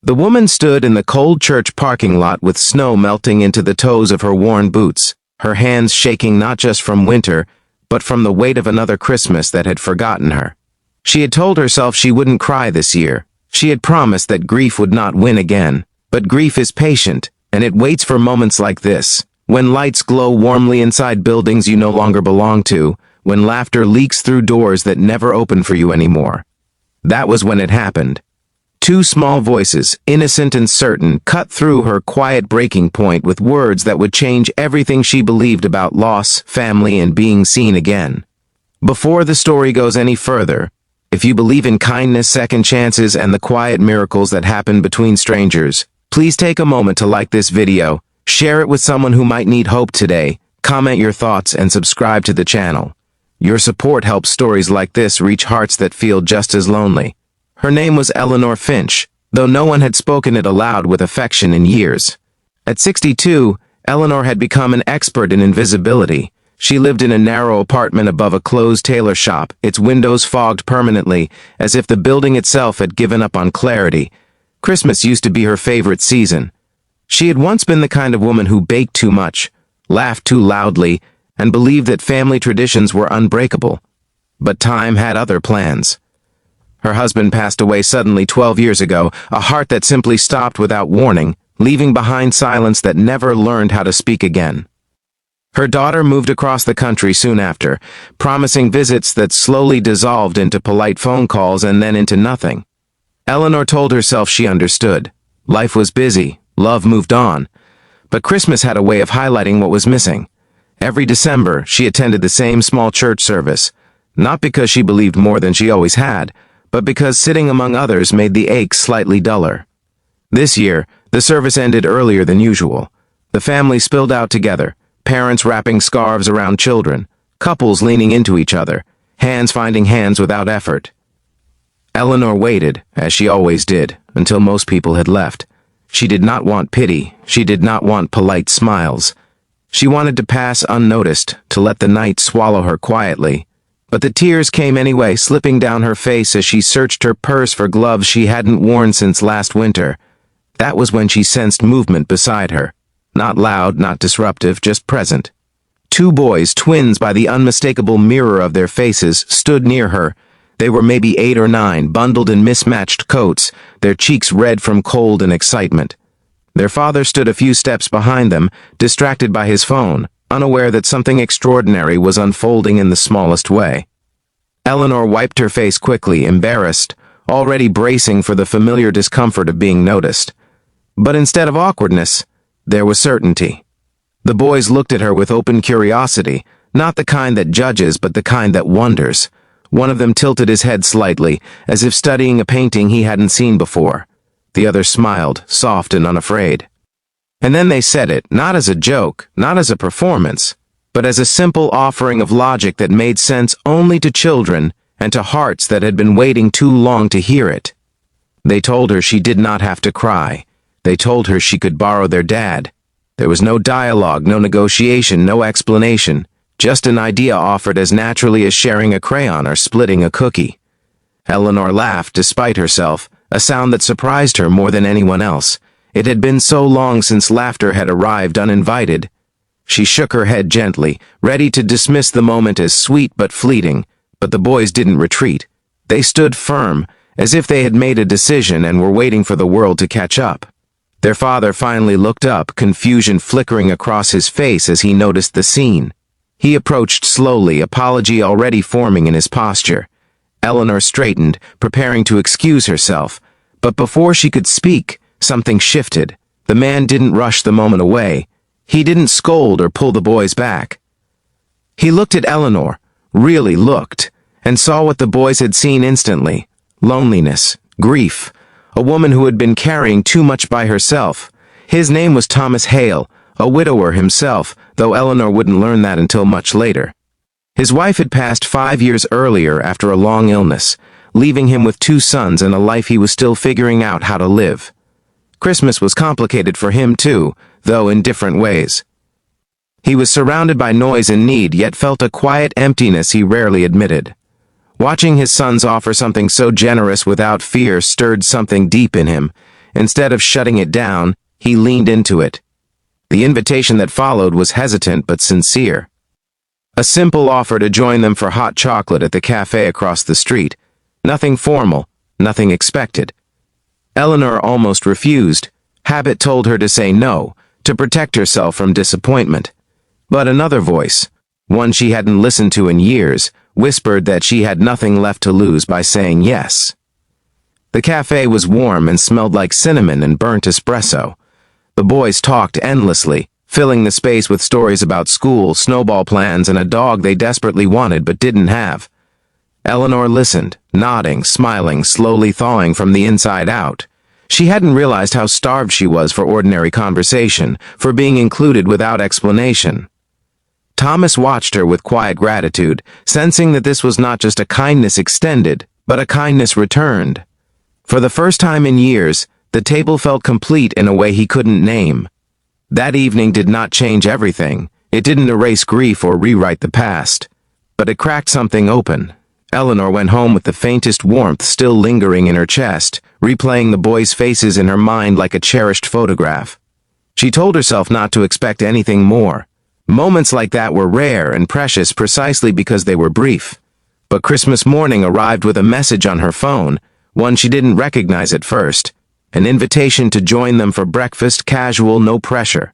The woman stood in the cold church parking lot with snow melting into the toes of her worn boots, her hands shaking not just from winter, but from the weight of another Christmas that had forgotten her. She had told herself she wouldn't cry this year. She had promised that grief would not win again. But grief is patient, and it waits for moments like this, when lights glow warmly inside buildings you no longer belong to, when laughter leaks through doors that never open for you anymore. That was when it happened. Two small voices, innocent and certain, cut through her quiet breaking point with words that would change everything she believed about loss, family, and being seen again. Before the story goes any further, if you believe in kindness, second chances, and the quiet miracles that happen between strangers, please take a moment to like this video, share it with someone who might need hope today, comment your thoughts, and subscribe to the channel. Your support helps stories like this reach hearts that feel just as lonely. Her name was Eleanor Finch, though no one had spoken it aloud with affection in years. At 62, Eleanor had become an expert in invisibility. She lived in a narrow apartment above a closed tailor shop, its windows fogged permanently, as if the building itself had given up on clarity. Christmas used to be her favorite season. She had once been the kind of woman who baked too much, laughed too loudly, and believed that family traditions were unbreakable. But time had other plans. Her husband passed away suddenly 12 years ago, a heart that simply stopped without warning, leaving behind silence that never learned how to speak again. Her daughter moved across the country soon after, promising visits that slowly dissolved into polite phone calls and then into nothing. Eleanor told herself she understood. Life was busy, love moved on. But Christmas had a way of highlighting what was missing. Every December, she attended the same small church service, not because she believed more than she always had, but because sitting among others made the ache slightly duller. This year, the service ended earlier than usual. The family spilled out together, parents wrapping scarves around children, couples leaning into each other, hands finding hands without effort. Eleanor waited, as she always did, until most people had left. She did not want pity. She did not want polite smiles. She wanted to pass unnoticed, to let the night swallow her quietly. But the tears came anyway, slipping down her face as she searched her purse for gloves she hadn't worn since last winter. That was when she sensed movement beside her. Not loud, not disruptive, just present. Two boys, twins by the unmistakable mirror of their faces, stood near her. They were maybe 8 or 9, bundled in mismatched coats, their cheeks red from cold and excitement. Their father stood a few steps behind them, distracted by his phone, unaware that something extraordinary was unfolding in the smallest way. Eleanor wiped her face quickly, embarrassed, already bracing for the familiar discomfort of being noticed. But instead of awkwardness, there was certainty. The boys looked at her with open curiosity, not the kind that judges, but the kind that wonders. One of them tilted his head slightly, as if studying a painting he hadn't seen before. The other smiled, soft and unafraid. And then they said it, not as a joke, not as a performance, but as a simple offering of logic that made sense only to children and to hearts that had been waiting too long to hear it. They told her she did not have to cry. They told her she could borrow their dad. There was no dialogue, no negotiation, no explanation, just an idea offered as naturally as sharing a crayon or splitting a cookie. Eleanor laughed despite herself, a sound that surprised her more than anyone else. It had been so long since laughter had arrived uninvited. She shook her head gently, ready to dismiss the moment as sweet but fleeting, but the boys didn't retreat. They stood firm, as if they had made a decision and were waiting for the world to catch up. Their father finally looked up, confusion flickering across his face as he noticed the scene. He approached slowly, apology already forming in his posture. Eleanor straightened, preparing to excuse herself, but before she could speak, something shifted. The man didn't rush the moment away. He didn't scold or pull the boys back. He looked at Eleanor, really looked, and saw what the boys had seen instantly: loneliness, grief, a woman who had been carrying too much by herself. His name was Thomas Hale, a widower himself, though Eleanor wouldn't learn that until much later. His wife had passed 5 years earlier after a long illness, leaving him with 2 sons and a life he was still figuring out how to live. Christmas was complicated for him too, though in different ways. He was surrounded by noise and need, yet felt a quiet emptiness he rarely admitted. Watching his sons offer something so generous without fear stirred something deep in him. Instead of shutting it down, he leaned into it. The invitation that followed was hesitant but sincere. A simple offer to join them for hot chocolate at the cafe across the street. Nothing formal, nothing expected. Eleanor almost refused. Habit told her to say no, to protect herself from disappointment. But another voice, one she hadn't listened to in years, whispered that she had nothing left to lose by saying yes. The cafe was warm and smelled like cinnamon and burnt espresso. The boys talked endlessly, filling the space with stories about school, snowball plans, and a dog they desperately wanted but didn't have. Eleanor listened, nodding, smiling, slowly thawing from the inside out. She hadn't realized how starved she was for ordinary conversation, for being included without explanation. Thomas watched her with quiet gratitude, sensing that this was not just a kindness extended, but a kindness returned. For the first time in years, the table felt complete in a way he couldn't name. That evening did not change everything. It didn't erase grief or rewrite the past. But it cracked something open. Eleanor went home with the faintest warmth still lingering in her chest, replaying the boys' faces in her mind like a cherished photograph. She told herself not to expect anything more. Moments like that were rare and precious precisely because they were brief. But Christmas morning arrived with a message on her phone, one she didn't recognize at first. An invitation to join them for breakfast, casual, no pressure.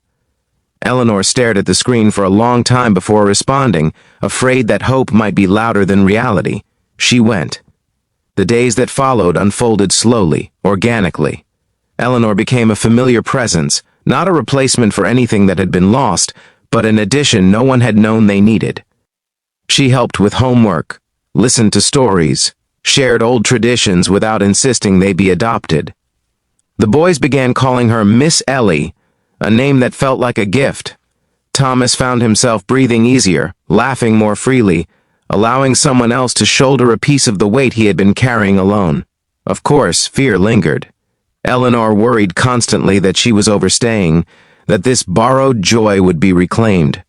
Eleanor stared at the screen for a long time before responding, afraid that hope might be louder than reality. She went. The days that followed unfolded slowly, organically. Eleanor became a familiar presence, not a replacement for anything that had been lost, but an addition no one had known they needed. She helped with homework, listened to stories, shared old traditions without insisting they be adopted. The boys began calling her Miss Ellie, a name that felt like a gift. Thomas found himself breathing easier, laughing more freely, allowing someone else to shoulder a piece of the weight he had been carrying alone. Of course, fear lingered. Eleanor worried constantly that she was overstaying, that this borrowed joy would be reclaimed.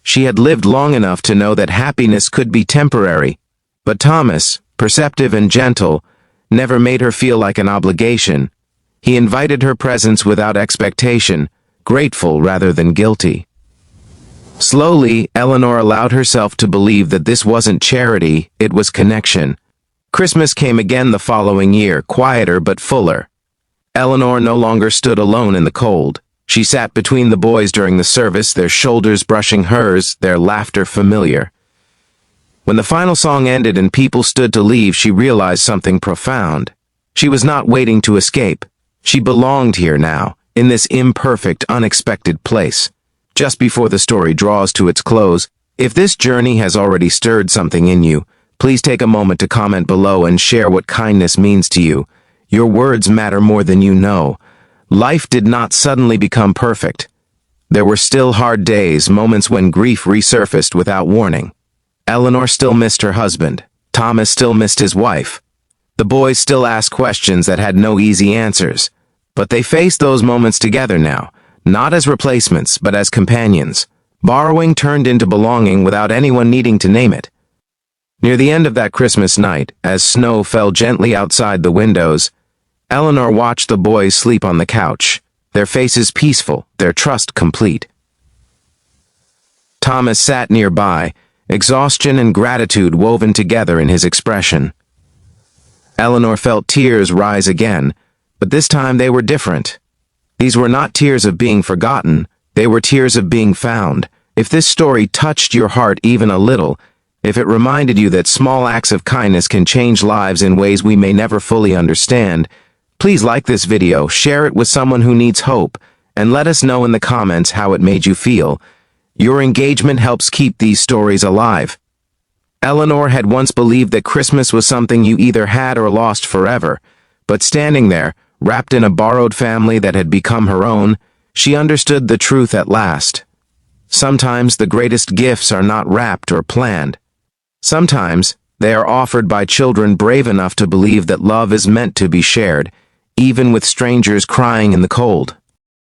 She had lived long enough to know that happiness could be temporary, but Thomas, perceptive and gentle, never made her feel like an obligation. He invited her presence without expectation, grateful rather than guilty. Slowly, Eleanor allowed herself to believe that this wasn't charity, it was connection. Christmas came again the following year, quieter but fuller. Eleanor no longer stood alone in the cold. She sat between the boys during the service, their shoulders brushing hers, their laughter familiar. When the final song ended and people stood to leave, she realized something profound. She was not waiting to escape. She belonged here now, in this imperfect, unexpected place. Just before the story draws to its close, if this journey has already stirred something in you, please take a moment to comment below and share what kindness means to you. Your words matter more than you know. Life did not suddenly become perfect. There were still hard days, moments when grief resurfaced without warning. Eleanor still missed her husband. Thomas still missed his wife. The boys still asked questions that had no easy answers. But they faced those moments together now, not as replacements, but as companions. Borrowing turned into belonging without anyone needing to name it. Near the end of that Christmas night, as snow fell gently outside the windows, Eleanor watched the boys sleep on the couch, their faces peaceful, their trust complete. Thomas sat nearby, exhaustion and gratitude woven together in his expression. Eleanor felt tears rise again, but this time they were different. These were not tears of being forgotten, they were tears of being found. If this story touched your heart even a little, if it reminded you that small acts of kindness can change lives in ways we may never fully understand, please like this video, share it with someone who needs hope, and let us know in the comments how it made you feel. Your engagement helps keep these stories alive. Eleanor had once believed that Christmas was something you either had or lost forever, but standing there, wrapped in a borrowed family that had become her own, she understood the truth at last. Sometimes the greatest gifts are not wrapped or planned. Sometimes they are offered by children brave enough to believe that love is meant to be shared, even with strangers crying in the cold.